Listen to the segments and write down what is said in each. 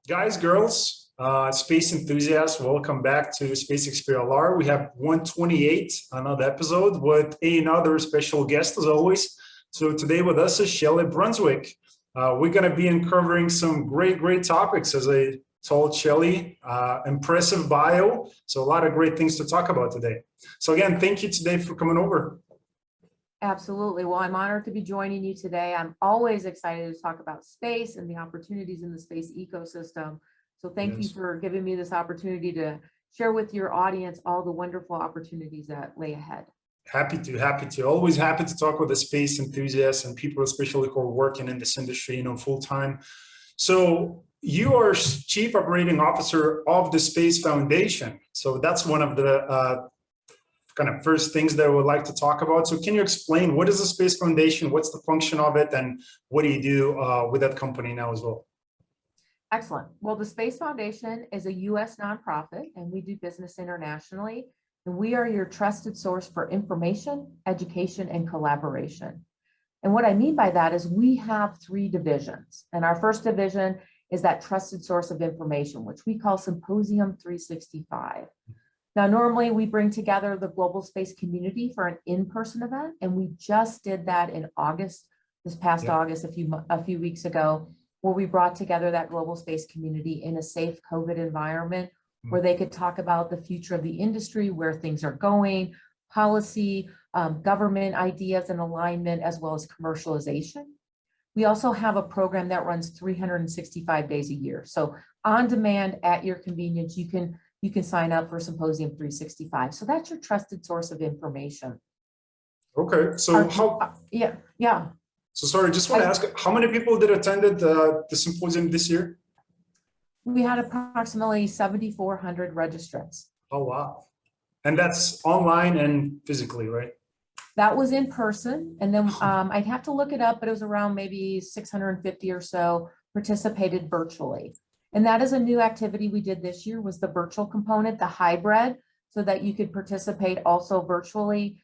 Guys, girls, space enthusiasts, welcome back to Space XPLR. We have 128, another episode with another special guest as always. So today with us is Shelli Brunswick. We're going to be uncovering some great topics. As I told Shelli, impressive bio. So a lot of great things to talk about today. So again, thank you today for coming over. Absolutely. Well, I'm honored to be joining you today. I'm always excited to talk about space and the opportunities in the space ecosystem. So thank you for giving me this opportunity to share with your audience all the wonderful opportunities that lay ahead. Happy to. Always happy to talk with the space enthusiasts and people, especially who are working in this industry, full time. So you are Chief Operating Officer of the Space Foundation. So that's one of the kind of first things that I would like to talk about. So can you explain what is the Space Foundation, what's the function of it, and what do you do with that company now as well? Excellent. Well, the Space Foundation is a U.S. nonprofit, and we do business internationally. And we are your trusted source for information, education, and collaboration. And what I mean by that is we have 3 divisions. And our first division is that trusted source of information, which we call Symposium 365. Now, normally we bring together the global space community for an in-person event, and we just did that in August, this past August, a few weeks ago, where we brought together that global space community in a safe COVID environment where they could talk about the future of the industry, where things are going, policy, government ideas and alignment, as well as commercialization. We also have a program that runs 365 days a year. So on demand, at your convenience, you can sign up for Symposium 365. So that's your trusted source of information. Okay, so So sorry, just want to ask, how many people did attended the symposium this year? We had approximately 7,400 registrants. Oh, wow. And that's online and physically, right? That was in person. And then I'd have to look it up, but it was around maybe 650 or so participated virtually. And that is a new activity we did this year, was the virtual component, the hybrid, so that you could participate also virtually.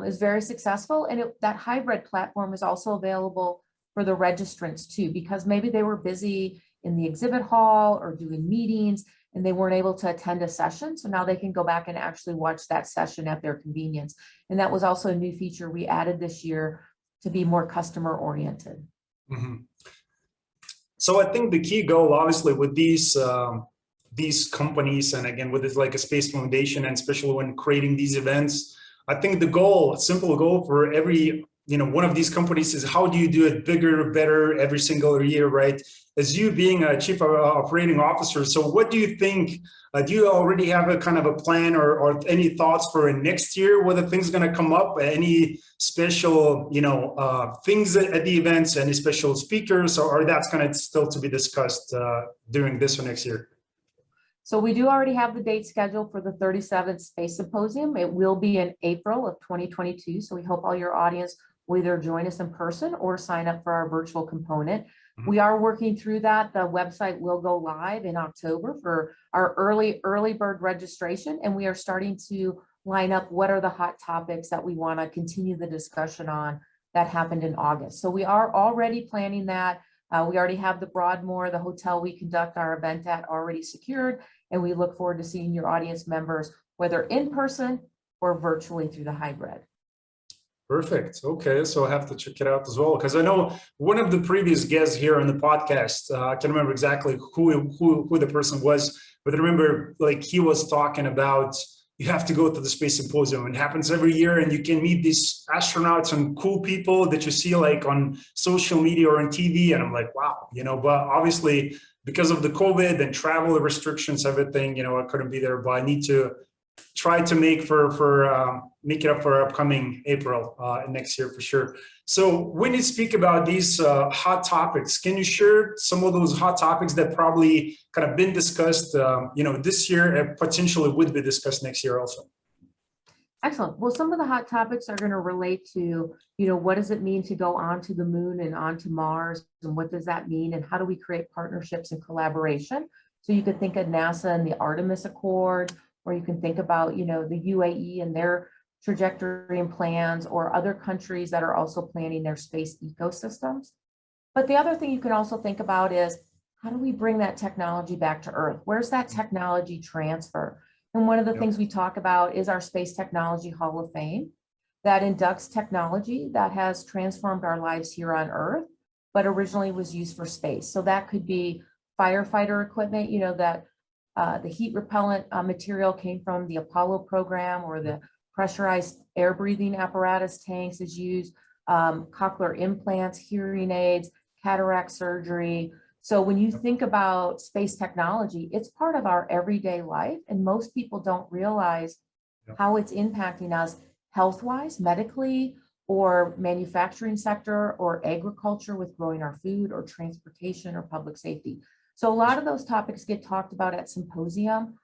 Is very successful. And that hybrid platform is also available for the registrants too, because maybe they were busy in the exhibit hall or doing meetings and they weren't able to attend a session. So now they can go back and actually watch that session at their convenience. And that was also a new feature we added this year to be more customer oriented. Mm-hmm. So I think the key goal, obviously, with these companies, and again, with this like a Space Foundation, and especially when creating these events, I think the goal, simple goal for every, one of these companies is how do you do it bigger, better every single year, right? As you being a Chief Operating Officer, so what do you think? Do you already have a kind of a plan or any thoughts for next year? Whether things going to come up, any special, things at the events, any special speakers, or that's going to still to be discussed during this or next year? So we do already have the date scheduled for the 37th Space Symposium. It will be in April of 2022. So we hope all your audience will either join us in person or sign up for our virtual component. Mm-hmm. We are working through that. The website will go live in October for our early bird registration. And we are starting to line up what are the hot topics that we want to continue the discussion on that happened in August. So we are already planning that. We already have the Broadmoor, the hotel we conduct our event at, already secured, and we look forward to seeing your audience members, whether in person or virtually through the hybrid. Perfect. Okay, so I have to check it out as well, because I know one of the previous guests here on the podcast, I can't remember exactly who the person was, but I remember like he was talking about you have to go to the Space Symposium. It happens every year, and you can meet these astronauts and cool people that you see like on social media or on TV. And I'm like, wow, but obviously because of the COVID and travel restrictions, everything, I couldn't be there, but I need to try to make it up for upcoming April next year for sure. So when you speak about these hot topics, can you share some of those hot topics that probably kind of been discussed, this year and potentially would be discussed next year also? Excellent. Well, some of the hot topics are going to relate to, what does it mean to go onto the moon and onto Mars, and what does that mean, and how do we create partnerships and collaboration? So you could think of NASA and the Artemis Accord, or you can think about, the UAE and their trajectory and plans, or other countries that are also planning their space ecosystems. But the other thing you can also think about is how do we bring that technology back to Earth? Where's that technology transfer? And one of the things we talk about is our Space Technology Hall of Fame that inducts technology that has transformed our lives here on Earth, but originally was used for space. So that could be firefighter equipment, you know, that the heat repellent material came from the Apollo program, or the pressurized air breathing apparatus tanks is used, cochlear implants, hearing aids, cataract surgery. So when you think about space technology, it's part of our everyday life, and most people don't realize how it's impacting us health-wise, medically, or manufacturing sector, or agriculture with growing our food, or transportation, or public safety. So a lot of those topics get talked about at Symposium,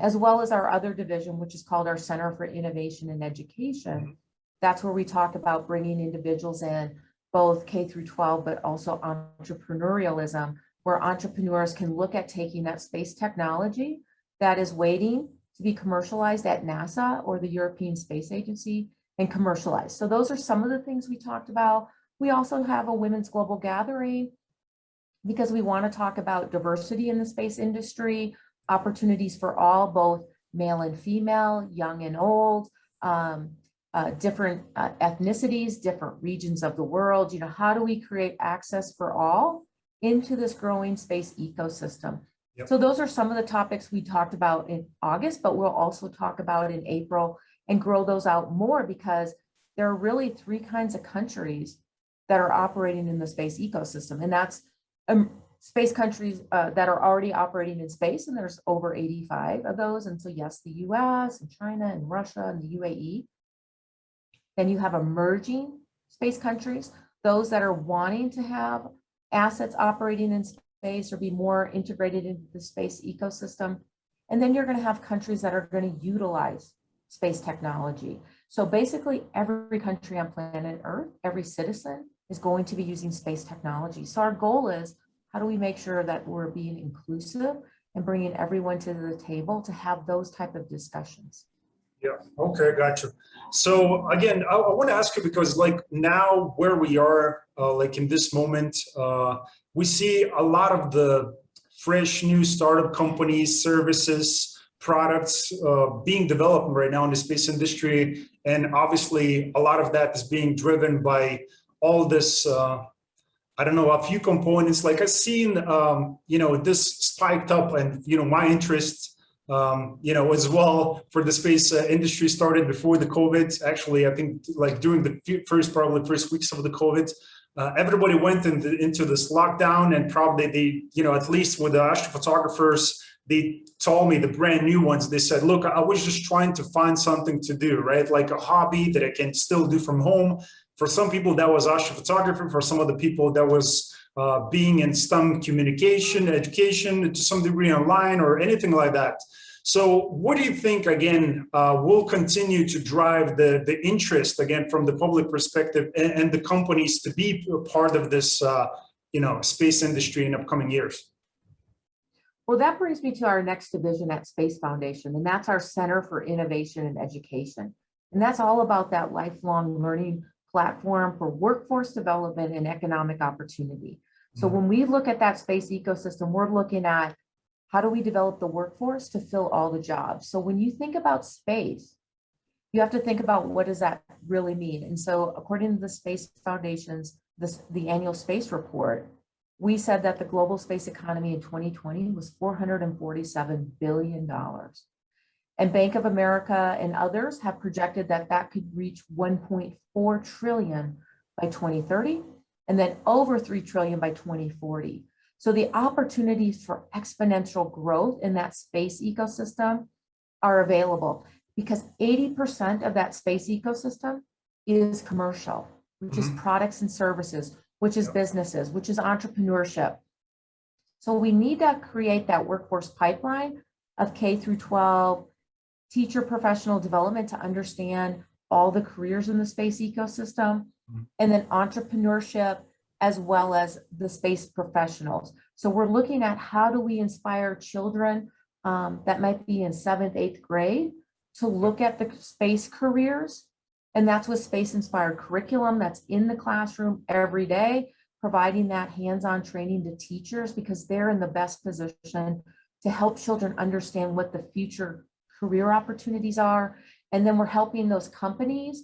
as well as our other division, which is called our Center for Innovation and Education. That's where we talk about bringing individuals in, both K through 12, but also entrepreneurialism, where entrepreneurs can look at taking that space technology that is waiting to be commercialized at NASA or the European Space Agency and commercialized. So those are some of the things we talked about. We also have a women's global gathering because we want to talk about diversity in the space industry, opportunities for all, both male and female, young and old, different ethnicities, different regions of the world. You know, how do we create access for all into this growing space ecosystem? So those are some of the topics we talked about in August, but we'll also talk about in April and grow those out more, because there are really three kinds of countries that are operating in the space ecosystem. And that's space countries that are already operating in space, and there's over 85 of those. And so yes, the US and China and Russia and the UAE. Then you have emerging space countries, those that are wanting to have assets operating in space or be more integrated into the space ecosystem. And then you're going to have countries that are going to utilize space technology. So basically every country on planet Earth, every citizen is going to be using space technology. So our goal is, how do we make sure that we're being inclusive and bringing everyone to the table to have those type of discussions? Yeah, okay, gotcha. So again, I want to ask you, because like now where we are, like in this moment, we see a lot of the fresh new startup companies, services, products being developed right now in the space industry. And obviously a lot of that is being driven by all this, I don't know, a few components. Like I've seen, you know, this spiked up, and, you know, my interest, you know, as well for the space industry started before the COVID. Actually, I think like during the probably first weeks of the COVID, everybody went into this lockdown, and probably they, you know, at least with the astrophotographers, they told me, the brand new ones, they said, look, I was just trying to find something to do, right? Like a hobby that I can still do from home. For some people, that was astrophotography. For some of the people, that was being in STEM communication, education, to some degree online or anything like that. So what do you think, again, will continue to drive the interest, again, from the public perspective and the companies to be a part of this, you know, space industry in upcoming years? Well, that brings me to our next division at Space Foundation, and that's our Center for Innovation and Education. And that's all about that lifelong learning platform for workforce development and economic opportunity. So when we look at that space ecosystem, we're looking at, how do we develop the workforce to fill all the jobs? So when you think about space, you have to think about, what does that really mean? And so according to the Space Foundation's, the annual space report, we said that the global space economy in 2020 was $447 billion. And Bank of America and others have projected that that could reach 1.4 trillion by 2030, and then over 3 trillion by 2040. So the opportunities for exponential growth in that space ecosystem are available, because 80% of that space ecosystem is commercial, which is products and services, which is businesses, which is entrepreneurship. So we need to create that workforce pipeline of K through 12, teacher professional development to understand all the careers in the space ecosystem, and then entrepreneurship, as well as the space professionals. So we're looking at, how do we inspire children that might be in 7th, 8th grade to look at the space careers. And that's with space inspired curriculum that's in the classroom every day. providing that hands-on training to teachers because they're in the best position to help children understand what the future career opportunities are. And then we're helping those companies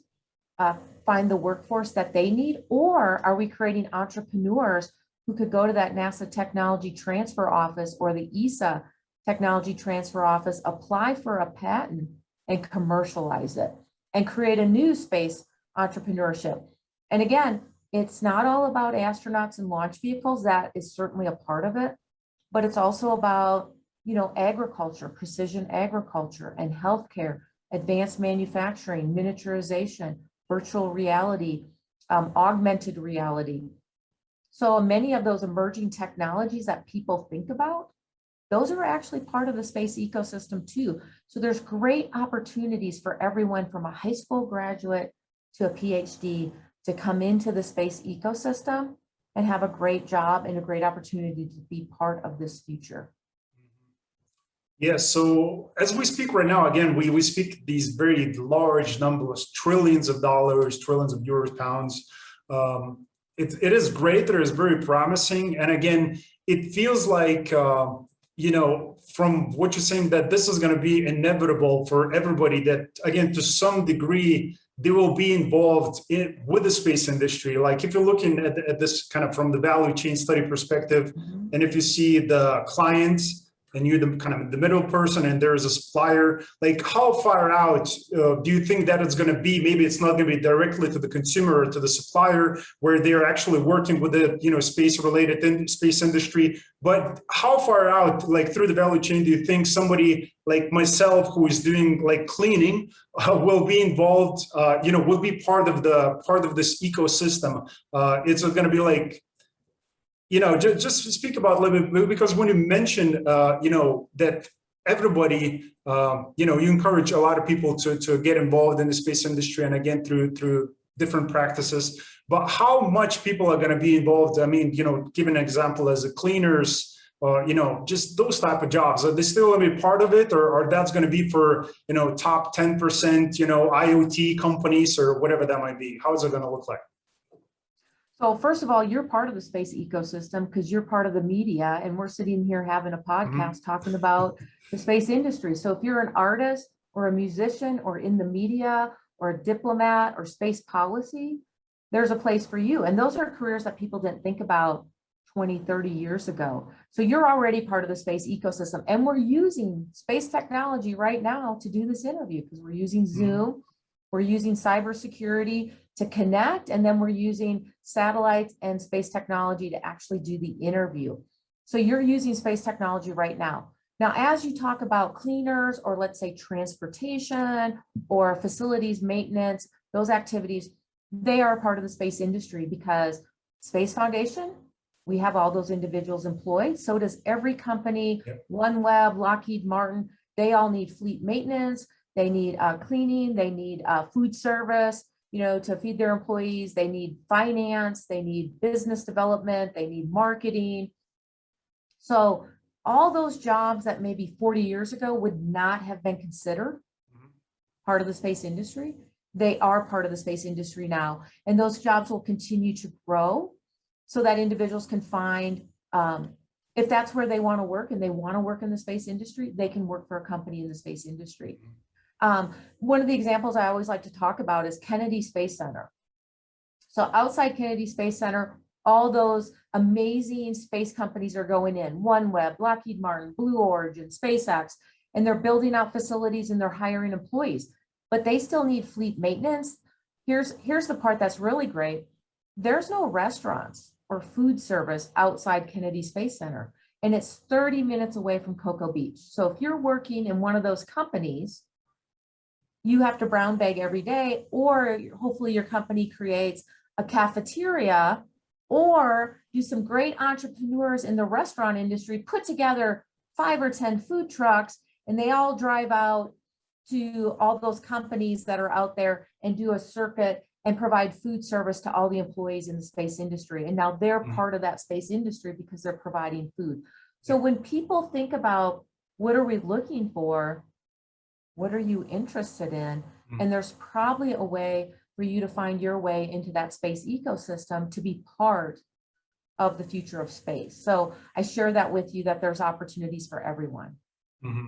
find the workforce that they need, or are we creating entrepreneurs who could go to that NASA Technology Transfer Office or the ESA Technology Transfer Office, apply for a patent and commercialize it and create a new space entrepreneurship. And again, it's not all about astronauts and launch vehicles. That is certainly a part of it, but it's also about, you know, agriculture, precision agriculture and healthcare, advanced manufacturing, miniaturization, virtual reality, augmented reality. So many of those emerging technologies that people think about, those are actually part of the space ecosystem too. So there's great opportunities for everyone from a high school graduate to a PhD to come into the space ecosystem and have a great job and a great opportunity to be part of this future. Yes, so as we speak right now, again, we speak these very large numbers, trillions of dollars, trillions of euros, pounds. It is great, it is very promising. And again, it feels like, you know, from what you're saying, that this is going to be inevitable for everybody, that again, to some degree, they will be involved with the space industry. Like if you're looking at this kind of from the value chain study perspective, and if you see the clients, and you're the kind of the middle person and there is a supplier, like how far out do you think that it's going to be? Maybe it's not going to be directly to the consumer or to the supplier where they're actually working with the, you know, space related in space industry, but how far out, like through the value chain, do you think somebody like myself who is doing like cleaning will be involved, you know, will be part of this ecosystem? It's going to be like, you know, just speak about a little bit, because when you mentioned, you know, that everybody, you know, you encourage a lot of people to get involved in the space industry, and again, through different practices, but how much people are going to be involved? I mean, you know, give an example as a cleaners, or, you know, just those type of jobs. Are they still going to be part of it, or that's going to be for, you know, top 10%, you know, IoT companies or whatever that might be? How is it going to look like? So first of all, you're part of the space ecosystem because you're part of the media, and we're sitting here having a podcast talking about the space industry. So if you're an artist or a musician or in the media or a diplomat or space policy, there's a place for you. And those are careers that people didn't think about 20, 30 years ago. So you're already part of the space ecosystem, and we're using space technology right now to do this interview because we're using Zoom, we're using cybersecurity to connect, and then we're using satellites and space technology to actually do the interview. So you're using space technology right now. Now, as you talk about cleaners, or let's say transportation or facilities maintenance, those activities, they are part of the space industry because Space Foundation, we have all those individuals employed. So does every company, OneWeb, Lockheed Martin, they all need fleet maintenance. They need cleaning, they need food service, you know, to feed their employees. They need finance, they need business development, they need marketing. So all those jobs that maybe 40 years ago would not have been considered part of the space industry, they are part of the space industry now. And those jobs will continue to grow so that individuals can find, if that's where they want to work and they want to work in the space industry, they can work for a company in the space industry. One of the examples I always like to talk about is Kennedy Space Center. So outside Kennedy Space Center, all those amazing space companies are going in, OneWeb, Lockheed Martin, Blue Origin, SpaceX, and they're building out facilities and they're hiring employees, but they still need fleet maintenance. Here's the part that's really great. There's no restaurants or food service outside Kennedy Space Center, and it's 30 minutes away from Cocoa Beach. So if you're working in one of those companies, you have to brown bag every day, or hopefully your company creates a cafeteria, or do some great entrepreneurs in the restaurant industry put together 5 or 10 food trucks, and they all drive out to all those companies that are out there and do a circuit and provide food service to all the employees in the space industry. And now they're part of that space industry because they're providing food. So when people think about what are we looking for, what are you interested in? And there's probably a way for you to find your way into that space ecosystem to be part of the future of space. So I share that with you, that there's opportunities for everyone. Mm-hmm.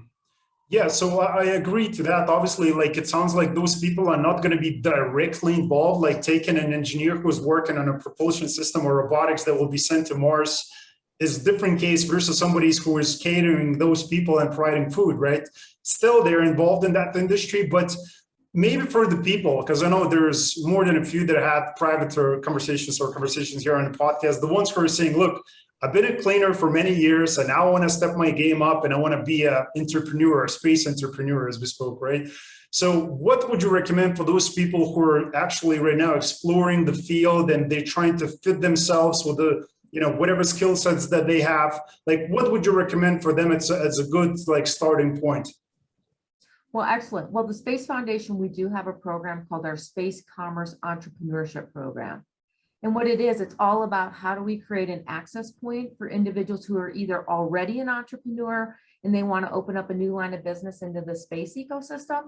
Yeah, so I agree to that. Obviously, like it sounds like those people are not going to be directly involved, like taking an engineer who's working on a propulsion system or robotics that will be sent to Mars is a different case versus somebody who is catering those people and providing food, right? Still, they're involved in that industry, but maybe for the people, because I know there's more than a few that have private conversations here on the podcast, the ones who are saying, look, I've been a cleaner for many years, and now I want to step my game up, and I want to be an entrepreneur, a space entrepreneur, as we spoke, right? So what would you recommend for those people who are actually right now exploring the field and they're trying to fit themselves with the, whatever skill sets that they have? Like, what would you recommend for them as a good, like, starting point? Well, excellent. Well, the Space Foundation, we do have a program called our Space Commerce Entrepreneurship Program. And what it is, it's all about how do we create an access point for individuals who are either already an entrepreneur and they want to open up a new line of business into the space ecosystem,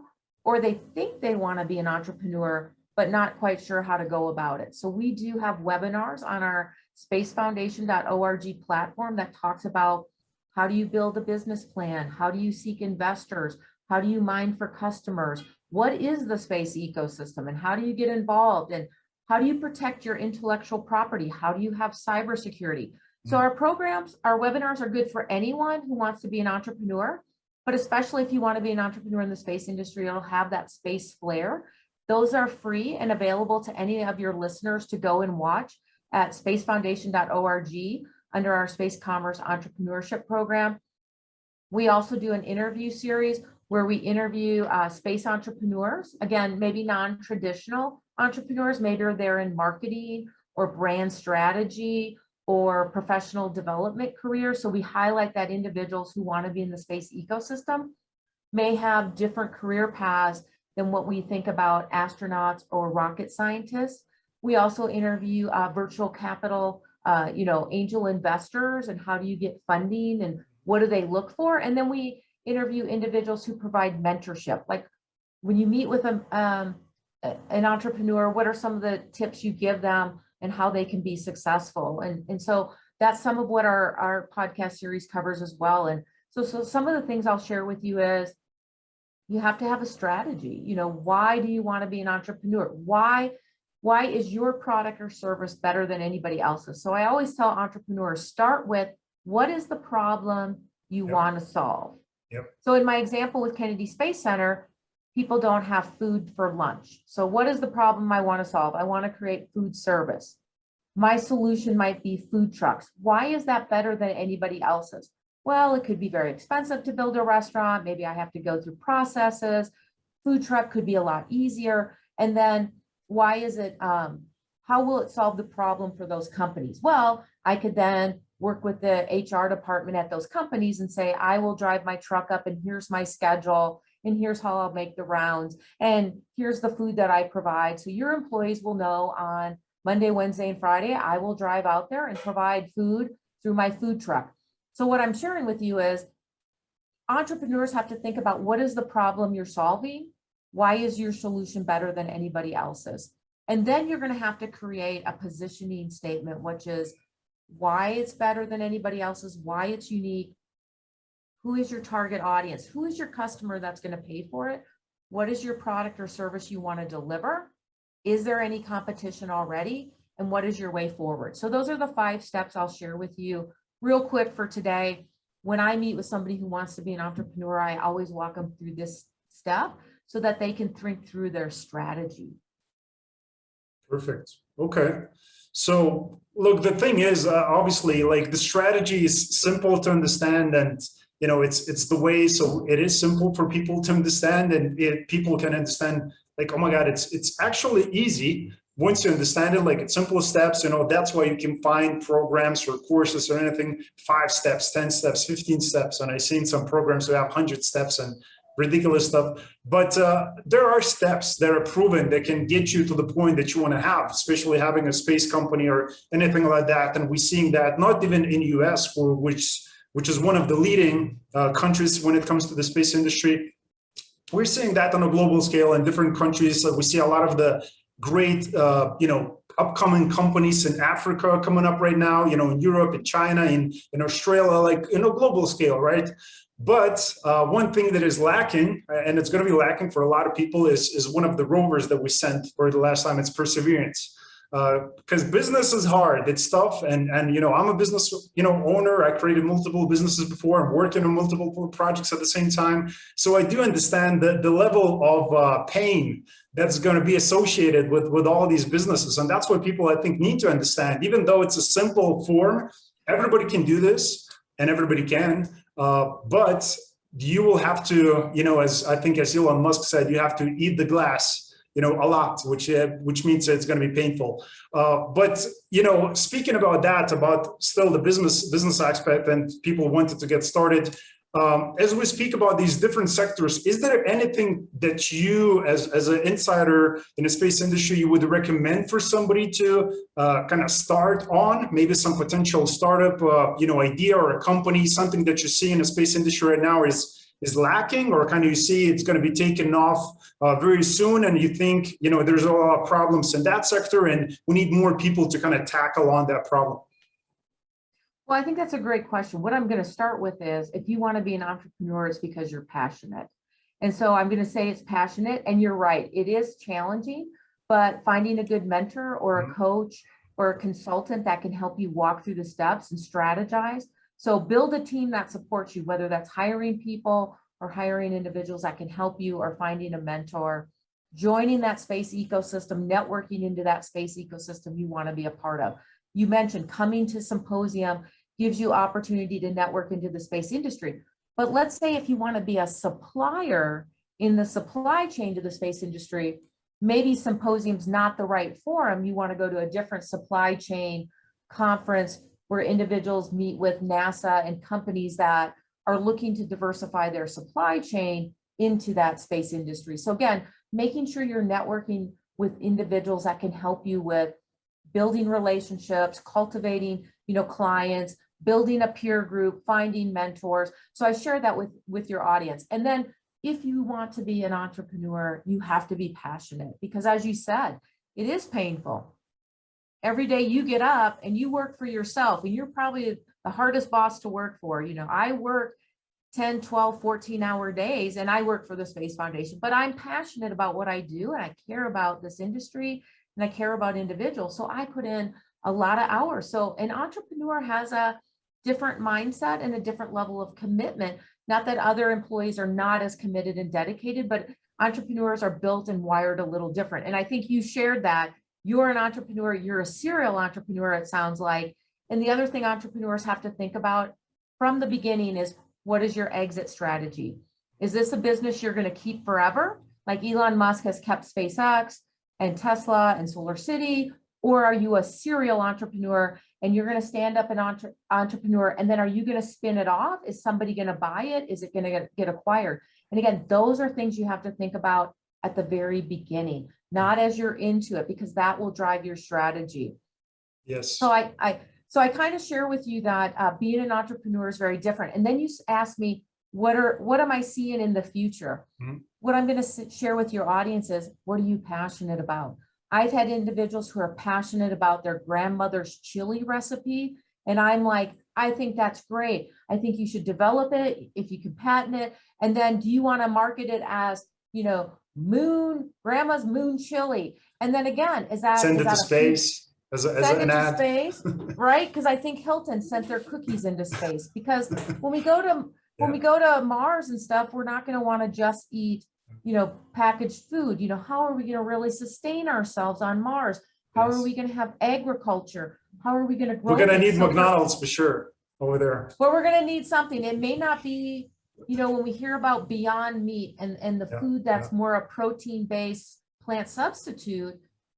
or they think they want to be an entrepreneur, but not quite sure how to go about it. So we do have webinars on our spacefoundation.org platform that talks about how do you build a business plan? How do you seek investors? How do you mine for customers? What is the space ecosystem and how do you get involved? And how do you protect your intellectual property? How do you have cybersecurity? So our programs, our webinars are good for anyone who wants to be an entrepreneur, but especially if you want to be an entrepreneur in the space industry, it'll have that space flair. Those are free and available to any of your listeners to go and watch at spacefoundation.org under our Space Commerce Entrepreneurship Program. We also do an interview series where we interview space entrepreneurs, again, maybe non-traditional entrepreneurs, maybe they're in marketing or brand strategy or professional development careers. So we highlight that individuals who want to be in the space ecosystem may have different career paths than what we think about astronauts or rocket scientists. We also interview virtual capital, angel investors, and how do you get funding and what do they look for? And then we interview individuals who provide mentorship. Like when you meet with an entrepreneur, what are some of the tips you give them and how they can be successful? And so that's some of what our podcast series covers as well. And so some of the things I'll share with you is you have to have a strategy. Why do you want to be an entrepreneur? Why is your product or service better than anybody else's? So I always tell entrepreneurs, start with what is the problem you want to solve? Yep. So in my example with Kennedy Space Center, people don't have food for lunch. So what is the problem I want to solve? I want to create food service. My solution might be food trucks. Why is that better than anybody else's? Well, it could be very expensive to build a restaurant. Maybe I have to go through processes. Food truck could be a lot easier. And then why is it, how will it solve the problem for those companies? Well, I could then work with the HR department at those companies and say, I will drive my truck up and here's my schedule and here's how I'll make the rounds and here's the food that I provide. So your employees will know on Monday, Wednesday, and Friday, I will drive out there and provide food through my food truck. So what I'm sharing with you is entrepreneurs have to think about what is the problem you're solving? Why is your solution better than anybody else's? And then you're going to have to create a positioning statement, which is why it's better than anybody else's, why it's unique, who is your target audience, who is your customer that's going to pay for it, what is your product or service you want to deliver, is there any competition already, and what is your way forward? So those are the 5 steps I'll share with you real quick for today. When I meet with somebody who wants to be an entrepreneur, I always walk them through this step so that they can think through their strategy. Perfect. Okay. So look, the thing is, obviously, like the strategy is simple to understand, and it's the way. So it is simple for people to understand, and people can understand. Like, oh my God, it's actually easy once you understand it. Like it's simple steps. That's why you can find programs or courses or anything 5 steps, 10 steps, 15 steps. And I've seen some programs that have 100 steps and ridiculous stuff, but there are steps that are proven that can get you to the point that you want to have, especially having a space company or anything like that. And we're seeing that not even in US, which is one of the leading countries when it comes to the space industry. We're seeing that on a global scale in different countries. So we see a lot of the great, upcoming companies in Africa coming up right now, in Europe, in China, in Australia, like global scale, right? But one thing that is lacking, and it's going to be lacking for a lot of people, is one of the rovers that we sent for the last time. It's perseverance. Because business is hard, it's tough, and I'm a business owner. I created multiple businesses before. I'm working on multiple projects at the same time, so I do understand the level of pain that's going to be associated with all these businesses, and that's what people, I think, need to understand. Even though it's a simple form, everybody can do this, and everybody can, but you will have to, as Elon Musk said, you have to eat the glass a lot, which means it's going to be painful. But speaking about that, about still the business aspect, and people wanted to get started. As we speak about these different sectors, is there anything that you, as an insider in the space industry, you would recommend for somebody to kind of start on? Maybe some potential startup, idea, or a company, something that you see in the space industry right now is lacking, or kind of you see it's going to be taken off very soon, and you think there's a lot of problems in that sector, and we need more people to kind of tackle on that problem? Well, I think that's a great question. What I'm going to start with is, if you want to be an entrepreneur, it's because you're passionate. And so I'm going to say it's passionate, and you're right, it is challenging, but finding a good mentor or a coach or a consultant that can help you walk through the steps and strategize. So build a team that supports you, whether that's hiring people or hiring individuals that can help you, or finding a mentor, joining that space ecosystem, networking into that space ecosystem you want to be a part of. You mentioned coming to Symposium gives you opportunity to network into the space industry. But let's say if you want to be a supplier in the supply chain to the space industry, maybe Symposium's not the right forum. You want to go to a different supply chain conference where individuals meet with NASA and companies that are looking to diversify their supply chain into that space industry. So again, making sure you're networking with individuals that can help you with building relationships, cultivating, clients, building a peer group, finding mentors. So I share that with your audience. And then if you want to be an entrepreneur, you have to be passionate, because as you said, it is painful. Every day you get up and you work for yourself, and you're probably the hardest boss to work for. I work 10, 12, 14-hour days, and I work for the Space Foundation, but I'm passionate about what I do, and I care about this industry, and I care about individuals. So I put in a lot of hours. So an entrepreneur has a different mindset and a different level of commitment. Not that other employees are not as committed and dedicated, but entrepreneurs are built and wired a little different. And I think you shared that. You're an entrepreneur, you're a serial entrepreneur, it sounds like. And the other thing entrepreneurs have to think about from the beginning is, what is your exit strategy? Is this a business you're going to keep forever? Like Elon Musk has kept SpaceX and Tesla and Solar City, or are you a serial entrepreneur and you're going to stand up an entrepreneur, and then are you going to spin it off? Is somebody going to buy it? Is it going to get acquired? And again, those are things you have to think about at the very beginning, not as you're into it, because that will drive your strategy. Yes. So I kind of share with you that being an entrepreneur is very different. And then you ask me, what am I seeing in the future? What I'm going to share with your audience is, what are you passionate about? I've had individuals who are passionate about their grandmother's chili recipe. And I'm like, I think that's great. I think you should develop it if you can patent it. And then do you want to market it as, grandma's moon chili? And then again, send it to space as an ad? Space, right? Because I think Hilton sent their cookies into space, because when we go to Mars and stuff, we're not going to want to just eat packaged food. How are we going to really sustain ourselves on Mars? How are we going to have agriculture? How are we going to grow? We're going to need McDonald's for sure over there. Well, we're going to need something. It may not be, when we hear about Beyond Meat and the food that's more a protein-based plant substitute,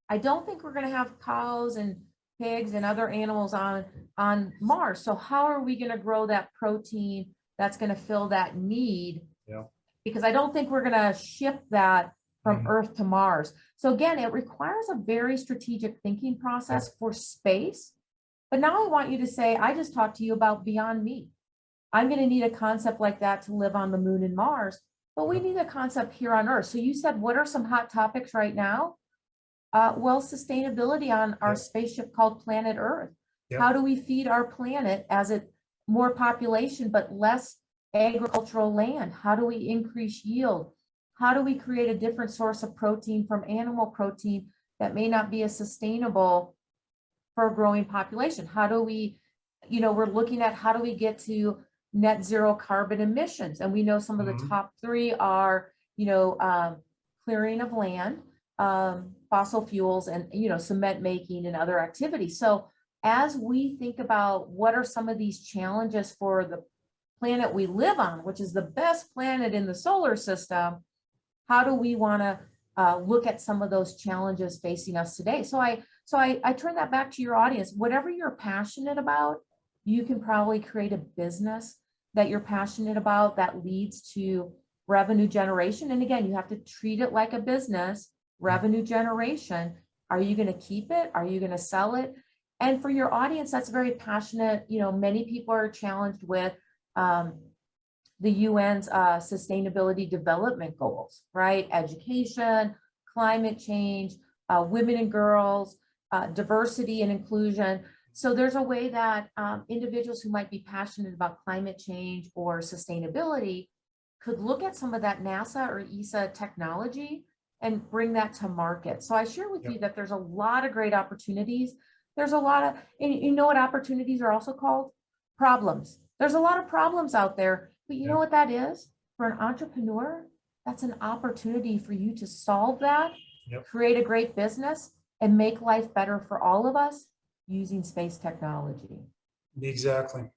I don't think we're going to have cows and pigs and other animals on Mars. So how are we going to grow that protein that's going to fill that need? Yeah. Because I don't think we're going to ship that from Earth to Mars. So again, it requires a very strategic thinking process for space. But now I want you to say, I just talked to you about Beyond Meat. I'm going to need a concept like that to live on the moon and Mars, but we need a concept here on Earth. So you said, what are some hot topics right now? Well, sustainability on our spaceship called Planet Earth. How do we feed our planet as it more population, but less agricultural land? How do we increase yield? How do we create a different source of protein from animal protein that may not be as sustainable for a growing population? How do we, we're looking at how do we get to net zero carbon emissions? And we know some of the top three are, clearing of land, fossil fuels, and, cement making and other activities. So as we think about what are some of these challenges for the planet we live on, which is the best planet in the solar system, how do we want to look at some of those challenges facing us today? So I turn that back to your audience. Whatever you're passionate about, you can probably create a business that you're passionate about that leads to revenue generation. And again, you have to treat it like a business, revenue generation. Are you going to keep it? Are you going to sell it? And for your audience, that's very passionate. Many people are challenged with the UN's sustainability development goals, right? Education, climate change, women and girls, diversity and inclusion. So there's a way that individuals who might be passionate about climate change or sustainability could look at some of that NASA or ESA technology and bring that to market. So I share with you that there's a lot of great opportunities. There's a lot of, and you know what opportunities are also called? Problems. There's a lot of problems out there, but you know what that is? For an entrepreneur, that's an opportunity for you to solve that, create a great business, and make life better for all of us using space technology. Exactly.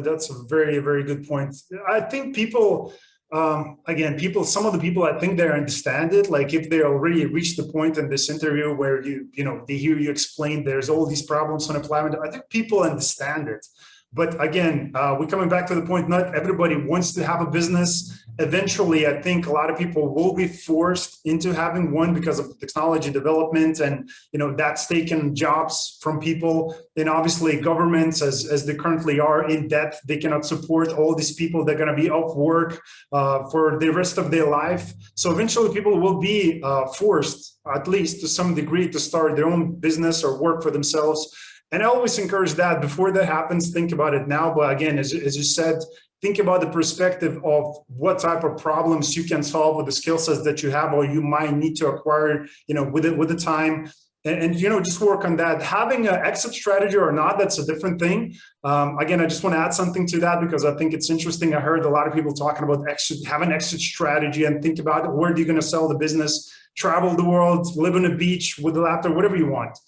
That's a very, very good point. I think people, some of the people, I think they understand it. Like if they already reached the point in this interview where they hear you explain there's all these problems on the planet, I think people understand it. But again, we're coming back to the point, not everybody wants to have a business. Eventually, I think a lot of people will be forced into having one because of technology development, and that's taken jobs from people. And obviously governments, as they currently are in debt, they cannot support all these people. They're going to be off work for the rest of their life. So eventually people will be forced, at least to some degree, to start their own business or work for themselves. And I always encourage that before that happens, think about it now. But again, as you said, think about the perspective of what type of problems you can solve with the skill sets that you have, or you might need to acquire, with the time, and just work on that. Having an exit strategy or not, that's a different thing. Again, I just want to add something to that because I think it's interesting. I heard a lot of people talking about have an exit strategy and think about where you're going to sell the business, travel the world, live on a beach with a laptop, whatever you want.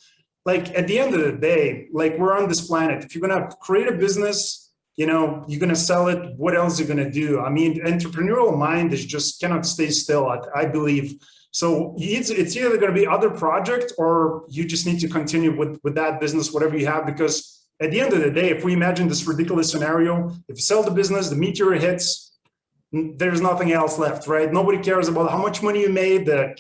Like at the end of the day, like we're on this planet. If you're going to create a business, you're going to sell it. What else are you going to do? I mean, entrepreneurial mind is just cannot stay still, I believe. So it's either going to be other project or you just need to continue with that business, whatever you have, because at the end of the day, if we imagine this ridiculous scenario, if you sell the business, the meteor hits, there's nothing else left, right? Nobody cares about how much money you made, the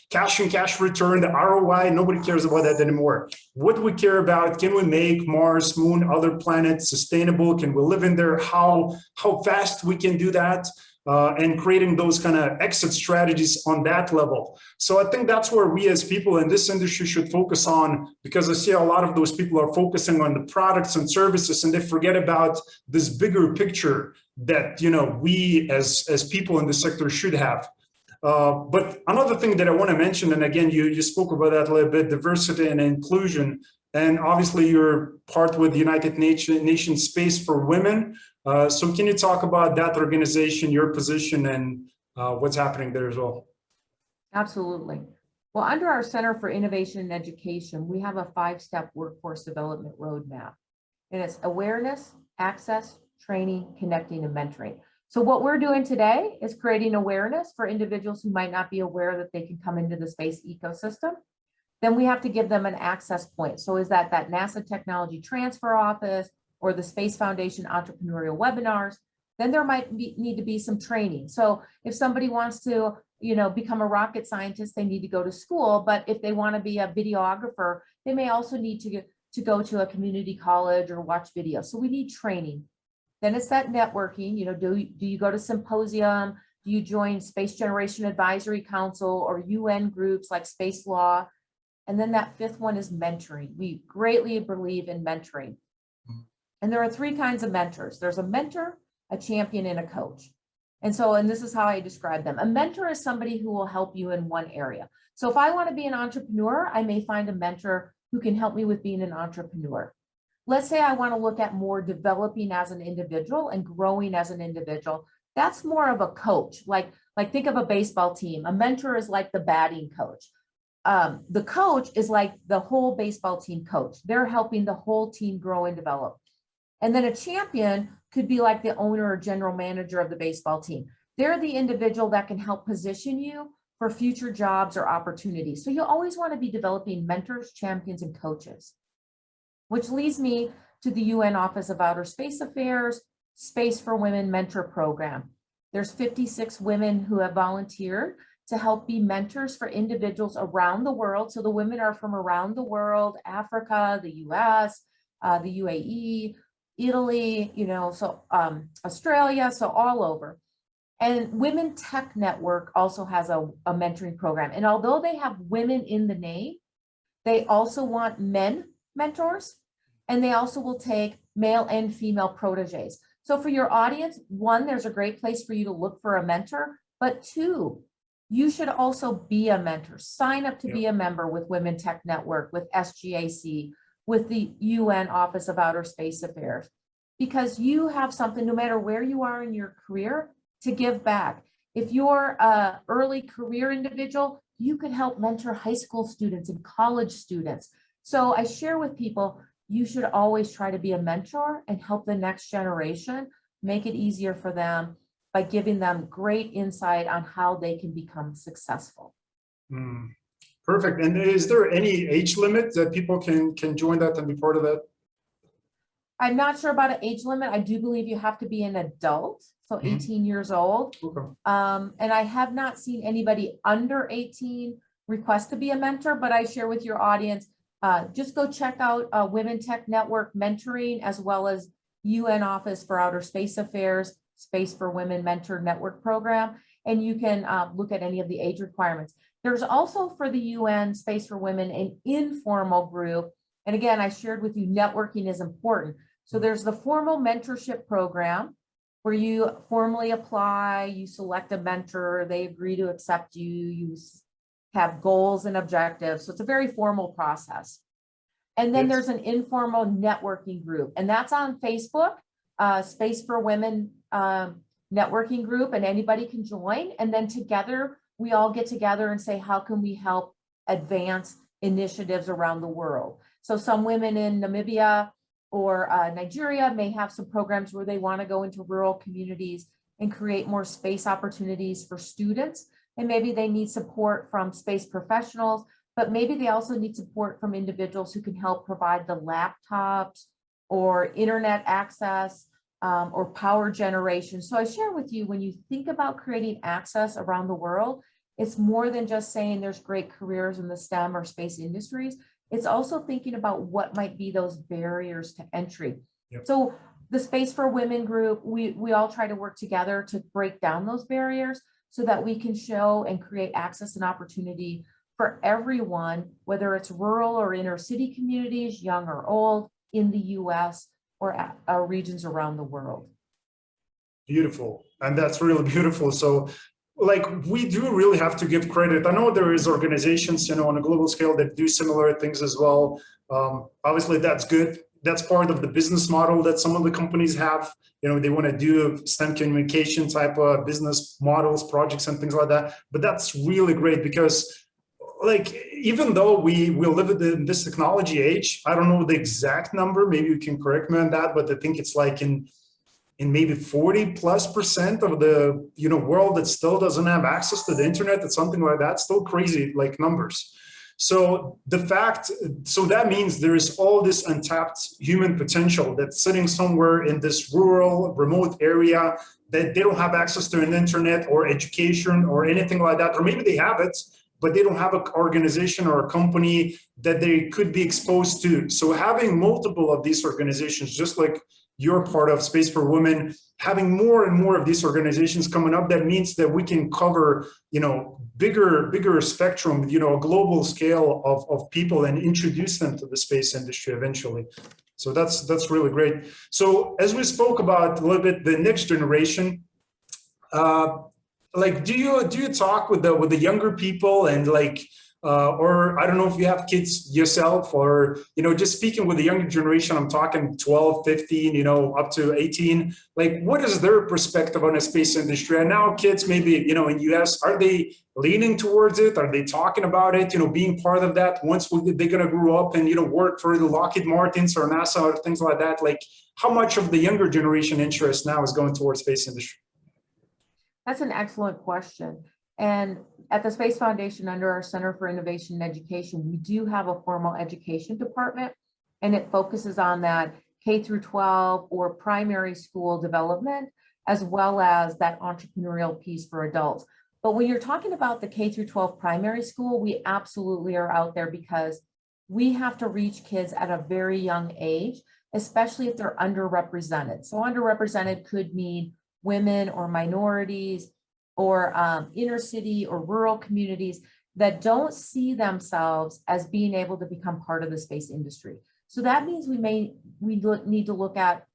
cash and cash return, the ROI. Nobody cares about that anymore. What do we care about? Can we make Mars, Moon, other planets sustainable? Can we live in there? How fast we can do that? And creating those kind of exit strategies on that level. So I think that's where we as people in this industry should focus on, because I see a lot of those people are focusing on the products and services and they forget about this bigger picture that we as people in the sector should have. But another thing that I want to mention, and again, you spoke about that a little bit, diversity and inclusion. And obviously you're part with the United Nations Space for Women. So can you talk about that organization, your position, and what's happening there as well? Absolutely. Well, under our Center for Innovation and Education, we have a 5-step workforce development roadmap. And it's awareness, access, training, connecting, and mentoring. So what we're doing today is creating awareness for individuals who might not be aware that they can come into the space ecosystem. Then we have to give them an access point. So is that NASA Technology Transfer Office or the Space Foundation entrepreneurial webinars? Then there might need to be some training. So if somebody wants to, become a rocket scientist, they need to go to school. But if they want to be a videographer, they may also need to go to a community college or watch videos. So we need training. Then it's that networking. Do you go to Symposium? Do you join Space Generation Advisory Council or UN groups like Space Law? And then that fifth one is mentoring. We greatly believe in mentoring. And there are three kinds of mentors. There's a mentor, a champion, and a coach. And this is how I describe them. A mentor is somebody who will help you in one area. So if I want to be an entrepreneur, I may find a mentor who can help me with being an entrepreneur. Let's say I want to look at more developing as an individual and growing as an individual. That's more of a coach. Like think of a baseball team. A mentor is like the batting coach. The coach is like the whole baseball team coach. They're helping the whole team grow and develop. And then a champion could be like the owner or general manager of the baseball team. They're the individual that can help position you for future jobs or opportunities. So you always want to be developing mentors, champions, and coaches, which leads me to the UN Office of Outer Space Affairs Space for Women Mentor Program. There's 56 women who have volunteered to help be mentors for individuals around the world. So the women are from around the world, Africa, the US, the UAE, Italy, Australia, so all over. And WomenTech Network also has a mentoring program. And although they have women in the name, they also want men mentors, and they also will take male and female proteges. So for your audience, one, there's a great place for you to look for a mentor, but two, you should also be a mentor. Sign up to be a member with WomenTech Network, with SGAC, with the UN Office of Outer Space Affairs, because you have something, no matter where you are in your career, to give back. If you're an early career individual, you could help mentor high school students and college students. So I share with people, you should always try to be a mentor and help the next generation, make it easier for them by giving them great insight on how they can become successful. Perfect. And is there any age limit that people can join that and be part of that? I'm not sure about an age limit. I do believe you have to be an adult, so 18 years old. Okay. And I have not seen anybody under 18 request to be a mentor, but I share with your audience, just go check out WomenTech Network Mentoring, as well as UN Office for Outer Space Affairs Space for Women Mentor Network Program, and you can look at any of the age requirements. There's also for the UN Space for Women an informal group. And again, I shared with you, networking is important. So there's the formal mentorship program where you formally apply, you select a mentor, they agree to accept you, you have goals and objectives. So it's a very formal process. And then there's an informal networking group, and that's on Facebook, Space for Women networking group, and anybody can join. And then together, we all get together and say, how can we help advance initiatives around the world? So some women in Namibia or Nigeria may have some programs where they want to go into rural communities and create more space opportunities for students. And maybe they need support from space professionals, but maybe they also need support from individuals who can help provide the laptops or internet access or power generation. So I share with you, when you think about creating access around the world, it's more than just saying there's great careers in the STEM or space industries. It's also thinking about what might be those barriers to entry. So the Space for Women group, we all try to work together to break down those barriers so that we can show and create access and opportunity for everyone, whether it's rural or inner city communities, young or old, in the US or regions around the world. Beautiful. And that's really beautiful. So like, we do really have to give credit. I know there is organizations, on a global scale that do similar things as well. Obviously, that's good. That's part of the business model that some of the companies have. They want to do STEM communication type of business models, projects, and things like that. But that's really great because, like, even though we live in this technology age, I don't know the exact number. Maybe you can correct me on that, but I think it's like in maybe 40+% of the world that still doesn't have access to the internet. It's something like that. Still crazy like numbers. So that means there is all this untapped human potential that's sitting somewhere in this rural, remote area that they don't have access to an internet or education or anything like that, or maybe they have it, but they don't have an organization or a company that they could be exposed to. So having multiple of these organizations, just like you're part of, Space for Women, having more and more of these organizations coming up, that means that we can cover, bigger spectrum, a global scale of people, and introduce them to the space industry eventually. So that's really great. So as we spoke about a little bit, the next generation, do you talk with the younger people, and or I don't know if you have kids yourself, or, just speaking with the younger generation, I'm talking 12, 15, up to 18, what is their perspective on the space industry? And now kids maybe, in US, are they leaning towards it? Are they talking about it, being part of that once they're going to grow up and, work for the Lockheed Martins or NASA or things like that? How much of the younger generation interest now is going towards space industry? That's an excellent question. And at the Space Foundation, under our Center for Innovation and Education, we do have a formal education department, and it focuses on that K through 12 or primary school development, as well as that entrepreneurial piece for adults. But when you're talking about the K through 12 primary school, we absolutely are out there because we have to reach kids at a very young age, especially if they're underrepresented. So underrepresented could mean women or minorities, or inner city or rural communities that don't see themselves as being able to become part of the space industry. So that means we need to look at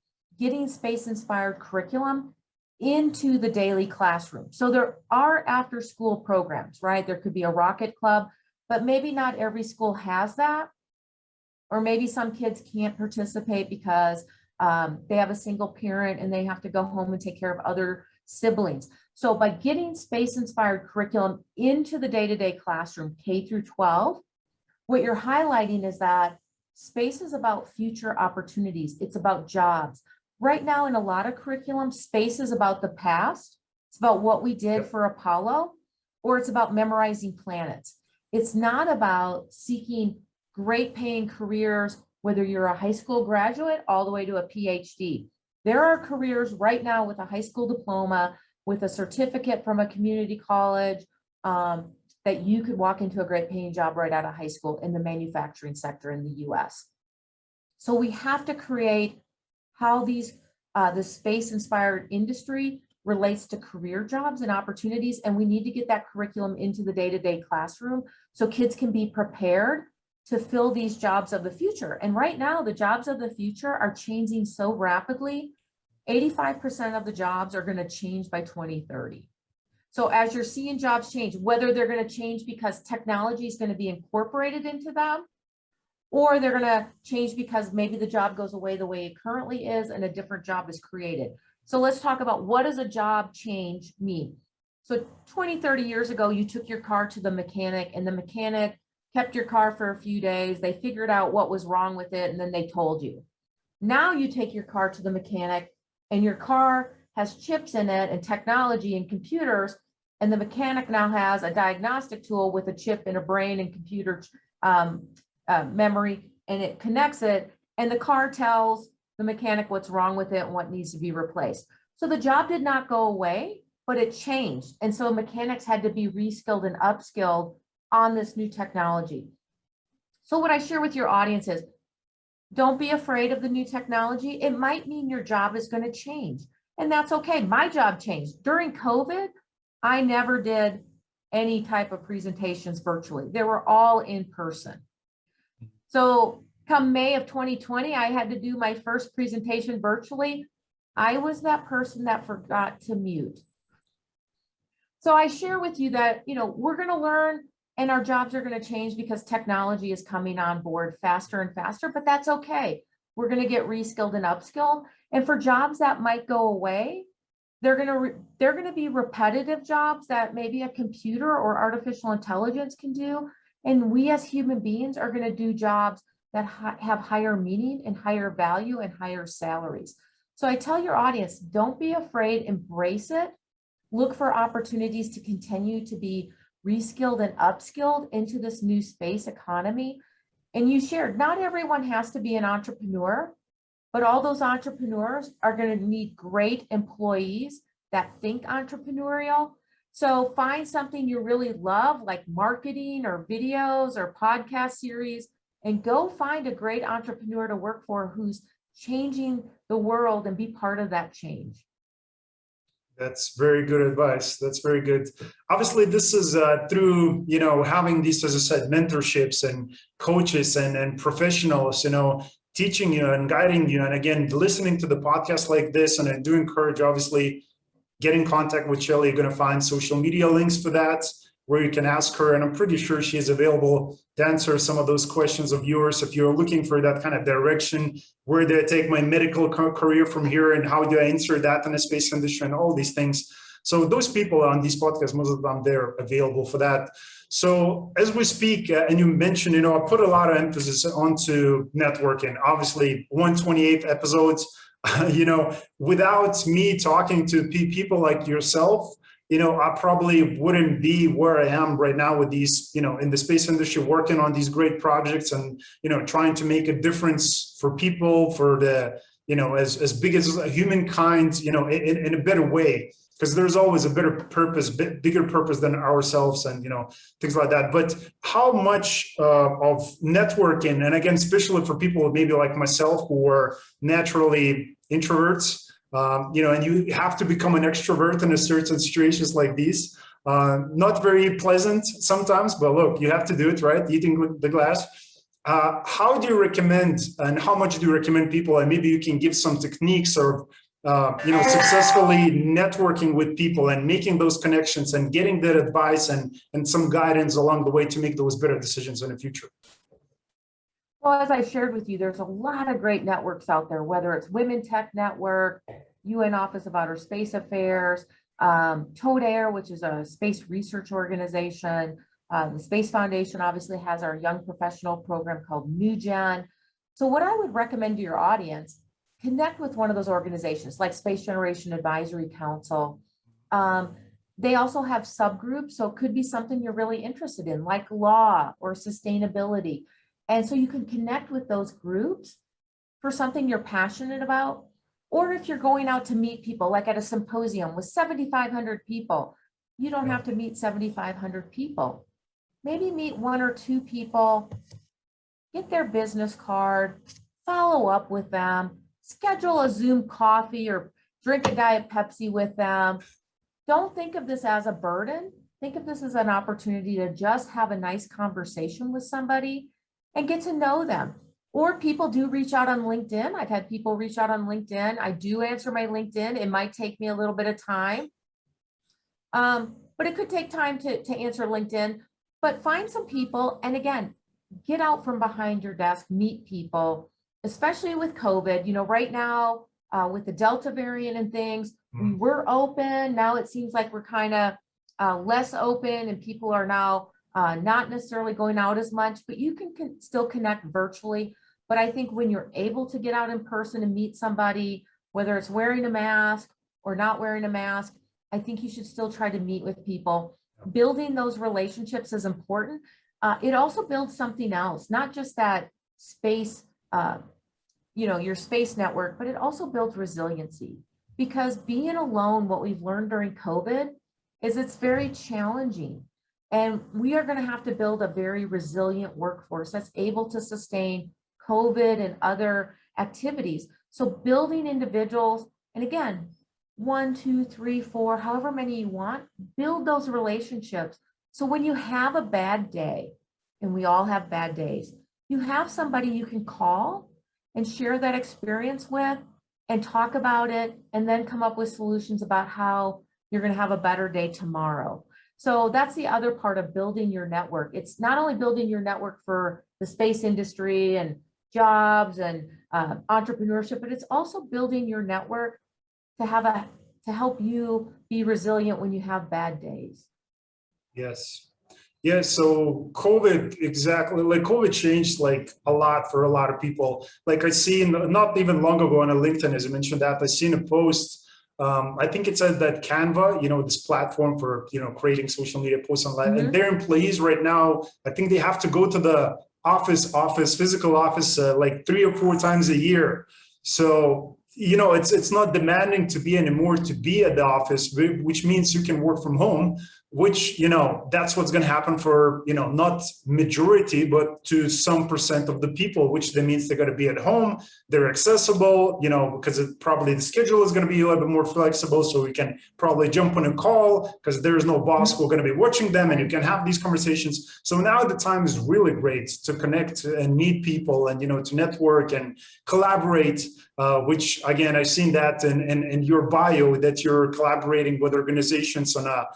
getting space-inspired curriculum into the daily classroom. So there are after-school programs, right? There could be a rocket club, but maybe not every school has that. Or maybe some kids can't participate because they have a single parent and they have to go home and take care of other siblings. So by getting space-inspired curriculum into the day-to-day classroom, K through 12, what you're highlighting is that space is about future opportunities. It's about jobs. Right now, in a lot of curriculum, space is about the past. It's about what we did for Apollo, or it's about memorizing planets. It's not about seeking great paying careers, whether you're a high school graduate all the way to a PhD. There are careers right now with a high school diploma, with a certificate from a community college, that you could walk into a great paying job right out of high school in the manufacturing sector in the US. So we have to create how the space-inspired industry relates to career jobs and opportunities, and we need to get that curriculum into the day-to-day classroom so kids can be prepared to fill these jobs of the future. And right now, the jobs of the future are changing so rapidly. 85% of the jobs are going to change by 2030. So as you're seeing jobs change, whether they're going to change because technology is going to be incorporated into them, or they're going to change because maybe the job goes away the way it currently is and a different job is created. So let's talk about, what does a job change mean? So 20, 30 years ago, you took your car to the mechanic, and the mechanic kept your car for a few days. They figured out what was wrong with it, and then they told you. Now you take your car to the mechanic, and your car has chips in it and technology and computers, and the mechanic now has a diagnostic tool with a chip and a brain and computer memory, and it connects it, and the car tells the mechanic what's wrong with it and what needs to be replaced. So the job did not go away, but it changed. And so mechanics had to be reskilled and upskilled on this new technology. So what I share with your audience is, don't be afraid of the new technology. It might mean your job is going to change, and that's okay. My job changed. During COVID, I never did any type of presentations virtually. They were all in person. So come May of 2020, I had to do my first presentation virtually. I was that person that forgot to mute. So I share with you that, we're going to learn, and our jobs are going to change because technology is coming on board faster and faster, but that's okay. We're going to get reskilled and upskilled. And for jobs that might go away, they're going to be repetitive jobs that maybe a computer or artificial intelligence can do. And we as human beings are going to do jobs that have higher meaning and higher value and higher salaries. So I tell your audience, don't be afraid, embrace it. Look for opportunities to continue to be reskilled and upskilled into this new space economy. And you shared, not everyone has to be an entrepreneur, but all those entrepreneurs are going to need great employees that think entrepreneurial. So find something you really love, like marketing or videos or podcast series, and go find a great entrepreneur to work for who's changing the world and be part of that change. That's very good advice. That's very good. Obviously, this is through, having these, as I said, mentorships and coaches and professionals, teaching you and guiding you. And again, listening to the podcast like this, and I do encourage, obviously, get in contact with Shelli. You're going to find social media links for that, where you can ask her. And I'm pretty sure she is available to answer some of those questions of yours. If you're looking for that kind of direction, where do I take my medical career from here, and how do I insert that in the space industry, and all these things. So those people on these podcasts, most of them, they're available for that. So as we speak, and you mentioned, I put a lot of emphasis onto networking. Obviously, 128 episodes, without me talking to people like yourself, I probably wouldn't be where I am right now with these, in the space industry, working on these great projects and, trying to make a difference for people, for the, as big as humankind, in a better way, because there's always a better purpose, bigger purpose than ourselves and, things like that. But how much of networking, and again, especially for people maybe like myself who are naturally introverts, and you have to become an extrovert in a certain situations like these. Not very pleasant sometimes, but look, you have to do it, right? Eating the glass. How do you recommend, and how much do you recommend people, and maybe you can give some techniques or, successfully networking with people and making those connections and getting that advice and some guidance along the way to make those better decisions in the future? Well, as I shared with you, there's a lot of great networks out there, whether it's WomenTech Network, UN Office of Outer Space Affairs, Tod'Aérs, which is a space research organization. The Space Foundation obviously has our young professional program called New Gen. So what I would recommend to your audience, connect with one of those organizations like Space Generation Advisory Council. They also have subgroups, so it could be something you're really interested in, like law or sustainability. And so you can connect with those groups for something you're passionate about. Or if you're going out to meet people, like at a symposium with 7,500 people, you don't have to meet 7,500 people. Maybe meet one or two people, get their business card, follow up with them, schedule a Zoom coffee or drink a Diet Pepsi with them. Don't think of this as a burden. Think of this as an opportunity to just have a nice conversation with somebody and get to know them. Or people do reach out on LinkedIn. I've had people reach out on LinkedIn. I do answer my LinkedIn. It might take me a little bit of time, but it could take time to answer LinkedIn. But find some people, and again, get out from behind your desk, meet people, especially with COVID. Right now with the Delta variant and things, we were open. Now it seems like we're kind of less open, and people are now not necessarily going out as much, but you can still connect virtually. But I think when you're able to get out in person and meet somebody, whether it's wearing a mask or not wearing a mask, I think you should still try to meet with people. Building those relationships is important. It also builds something else, not just that space, your space network, but it also builds resiliency. Because being alone, what we've learned during COVID is it's very challenging. And we are going to have to build a very resilient workforce that's able to sustain COVID and other activities. So building individuals, and again, 1, 2, 3, 4, however many you want, build those relationships. So when you have a bad day, and we all have bad days, you have somebody you can call and share that experience with and talk about it, and then come up with solutions about how you're going to have a better day tomorrow. So that's the other part of building your network. It's not only building your network for the space industry and jobs and entrepreneurship, but it's also building your network to help you be resilient when you have bad days. Yes. Yeah. So COVID, exactly. Like COVID changed like a lot for a lot of people. Like I seen not even long ago on a LinkedIn, as you mentioned that, I seen a post. I think it said that Canva, this platform for, creating social media posts online, and their employees right now, I think they have to go to the physical office, like 3 or 4 times a year. So, it's not demanding to be anymore to be at the office, which means you can work from home. which, that's what's going to happen for, not majority, but to some percent of the people, which that means they're going to be at home, they're accessible, because probably the schedule is going to be a little bit more flexible. So we can probably jump on a call because there's no boss who's going to be watching them, and you can have these conversations. So now the time is really great to connect and meet people and, to network and collaborate, which again, I've seen that in your bio that you're collaborating with organizations on a,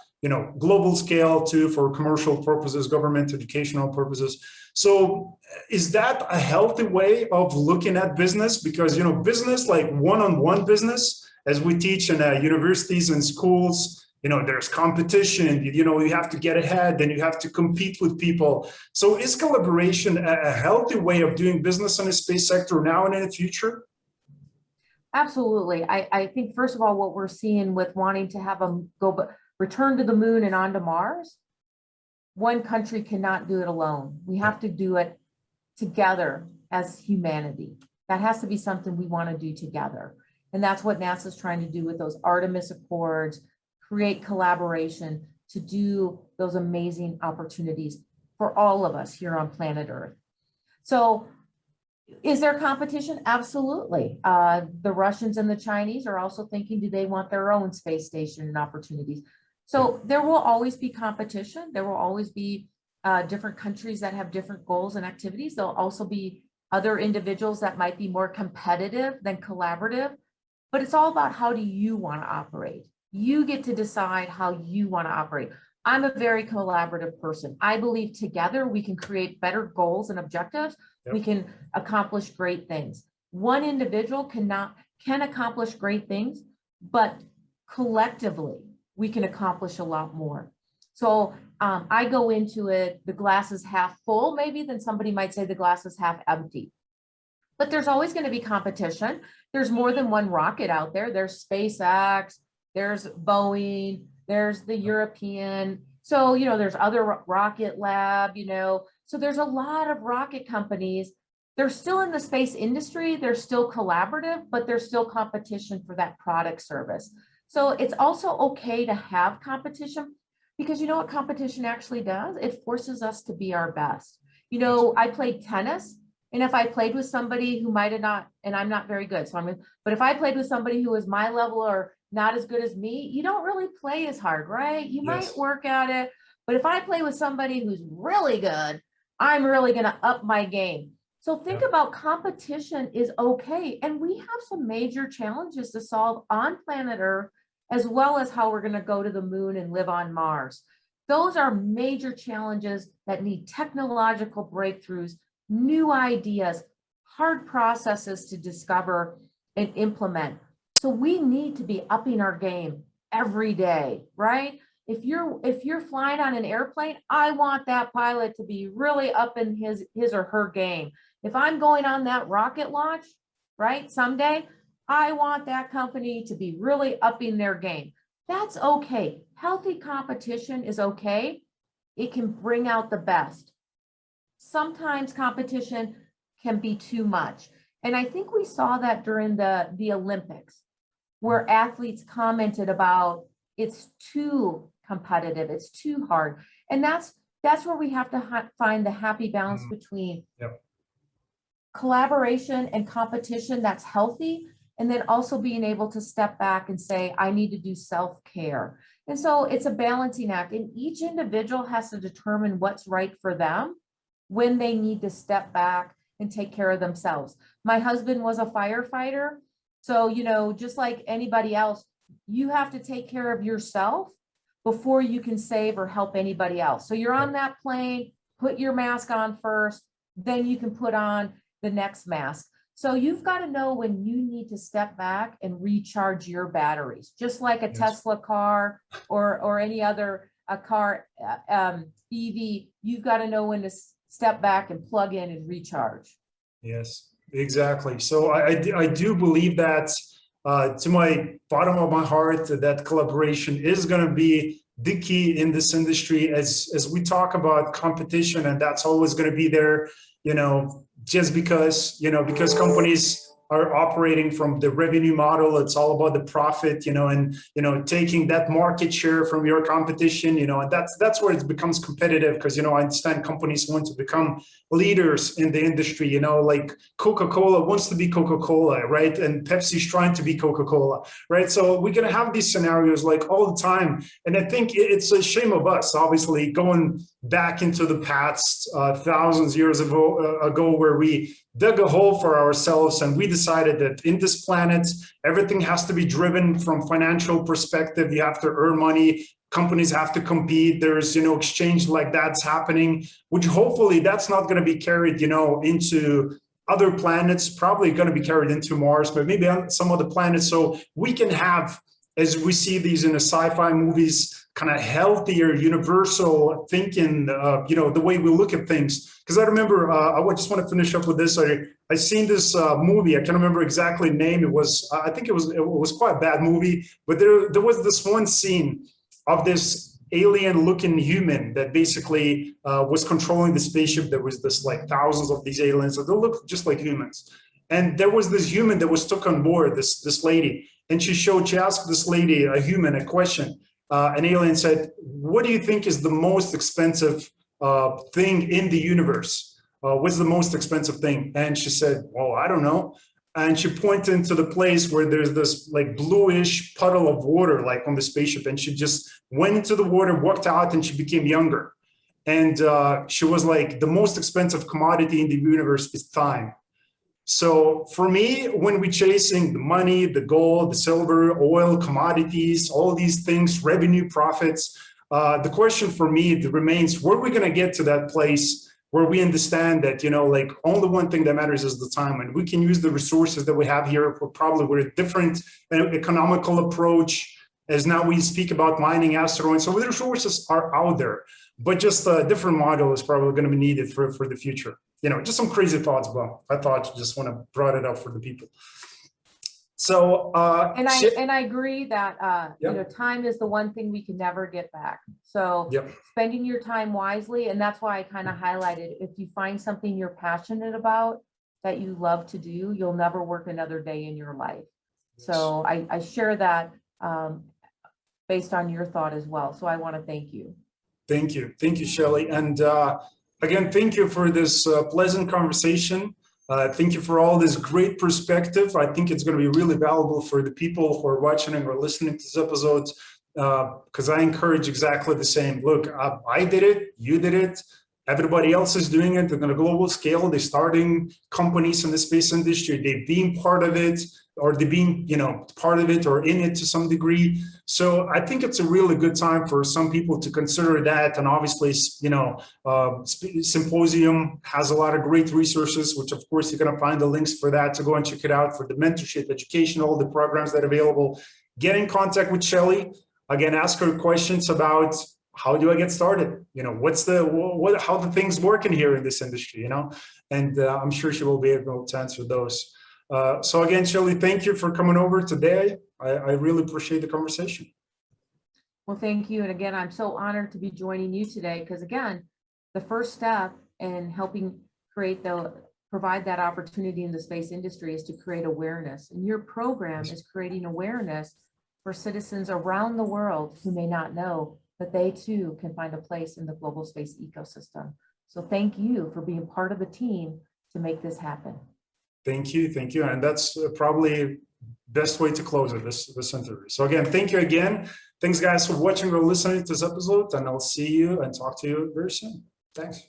global scale too, for commercial purposes, government, educational purposes. So is that a healthy way of looking at business? Because, business, like one-on-one business, as we teach in universities and schools, there's competition, you have to get ahead, then you have to compete with people. So is collaboration a healthy way of doing business in the space sector now and in the future? Absolutely. I think, first of all, what we're seeing with wanting to have them return to the moon and onto Mars, one country cannot do it alone. We have to do it together as humanity. That has to be something we want to do together. And that's what NASA's trying to do with those Artemis Accords, create collaboration to do those amazing opportunities for all of us here on planet Earth. So is there competition? Absolutely. The Russians and the Chinese are also thinking, do they want their own space station and opportunities? So there will always be competition. There will always be different countries that have different goals and activities. There'll also be other individuals that might be more competitive than collaborative, but it's all about how do you want to operate? You get to decide how you want to operate. I'm a very collaborative person. I believe together we can create better goals and objectives. Yep. We can accomplish great things. One individual can accomplish great things, but collectively we can accomplish a lot more. So I go into it, the glass is half full, maybe, then somebody might say the glass is half empty. But there's always going to be competition. There's more than one rocket out there. There's SpaceX, there's Boeing, there's the European. So, there's other Rocket Lab, so there's a lot of rocket companies. They're still in the space industry. They're still collaborative, but there's still competition for that product service. So it's also okay to have competition, because you know what competition actually does? It forces us to be our best. I played tennis, and if I played with somebody who might have not, and I'm not very good, but if I played with somebody who was my level or not as good as me, you don't really play as hard, right? You might work at it, but if I play with somebody who's really good, I'm really going to up my game. So think about competition is okay. And we have some major challenges to solve on planet Earth, as well as how we're going to go to the moon and live on Mars. Those are major challenges that need technological breakthroughs, new ideas, hard processes to discover and implement. So we need to be upping our game every day, right? If you're flying on an airplane, I want that pilot to be really up in his or her game. If I'm going on that rocket launch, right, someday, I want that company to be really upping their game. That's okay. Healthy competition is okay. It can bring out the best. Sometimes competition can be too much. And I think we saw that during the Olympics, where athletes commented about it's too competitive, it's too hard. And that's where we have to find the happy balance between collaboration and competition that's healthy, and then also being able to step back and say, I need to do self-care. And so it's a balancing act, and each individual has to determine what's right for them when they need to step back and take care of themselves. My husband was a firefighter. So, just like anybody else, you have to take care of yourself before you can save or help anybody else. So you're on that plane, put your mask on first, then you can put on the next mask. So you've got to know when you need to step back and recharge your batteries, just like a Tesla car or any other car, EV. You've got to know when to step back and plug in and recharge. Yes, exactly. So I do believe that to my bottom of my heart, that collaboration is going to be the key in this industry as we talk about competition, and that's always going to be there, just because companies are operating from the revenue model. It's all about the profit, and taking that market share from your competition, and that's where it becomes competitive, because I understand companies want to become leaders in the industry, like Coca-Cola wants to be Coca-Cola, right? And Pepsi's trying to be Coca-Cola, right? So we're going to have these scenarios like all the time. And I think it's a shame of us, obviously, going back into the past thousands of years ago, where we dug a hole for ourselves and we decided that in this planet, everything has to be driven from financial perspective. You have to earn money. Companies have to compete. There's, exchange like that's happening, which hopefully that's not going to be carried, into other planets, probably going to be carried into Mars, but maybe on some other planets. So we can have, as we see these in the sci-fi movies, kind of healthier, universal thinking, the way we look at things. Because I remember, I just want to finish up with this. I seen this movie. I can't remember exactly the name. It was, I think it was quite a bad movie, but there was this one scene of this alien-looking human that basically was controlling the spaceship. There was this like thousands of these aliens that they look just like humans. And there was this human that was stuck on board, this lady. And she asked this lady, a human, a question. An alien said, "What do you think is the most expensive thing in the universe? What's the most expensive thing?" And she said, "Well, I don't know." And she pointed to the place where there's this like bluish puddle of water, like on the spaceship. And she just went into the water, walked out, and she became younger. And she was like, the most expensive commodity in the universe is time. So for me, when we're chasing the money, the gold, the silver, oil, commodities, all these things, revenue, profits, the question for me remains, where are we going to get to that place where we understand that, like only one thing that matters is the time, and we can use the resources that we have here for probably with a different economical approach, as now we speak about mining asteroids. So the resources are out there, but just a different model is probably going to be needed for the future. Just some crazy thoughts, but I thought you just want to brought it up for the people. So, and I agree that, time is the one thing we can never get back. So spending your time wisely, and that's why I kind of highlighted, if you find something you're passionate about that you love to do, you'll never work another day in your life. Yes. So I share that based on your thought as well. So I want to thank you. Thank you, Shelli. And again, thank you for this pleasant conversation. Thank you for all this great perspective. I think it's going to be really valuable for the people who are watching and or listening to this episode, because I encourage exactly the same. Look, I did it, you did it, everybody else is doing it. They're on a global scale. They're starting companies in the space industry. They're being part of it, or they're being, part of it or in it to some degree. So I think it's a really good time for some people to consider that. And obviously, Symposium has a lot of great resources, which of course you're going to find the links for that to go and check it out, for the mentorship, education, all the programs that are available. Get in contact with Shelli. Again, ask her questions about how do I get started? How the things working here in this industry, and I'm sure she will be able to answer those. So again, Shelli, thank you for coming over today. I really appreciate the conversation. Well, thank you. And again, I'm so honored to be joining you today, because again, the first step in helping provide that opportunity in the space industry is to create awareness. And your program is creating awareness for citizens around the world who may not know that they too can find a place in the global space ecosystem. So thank you for being part of the team to make this happen. Thank you. And that's probably best way to close it, this interview. So again, thank you again. Thanks guys for watching or listening to this episode, and I'll see you and talk to you very soon. Thanks.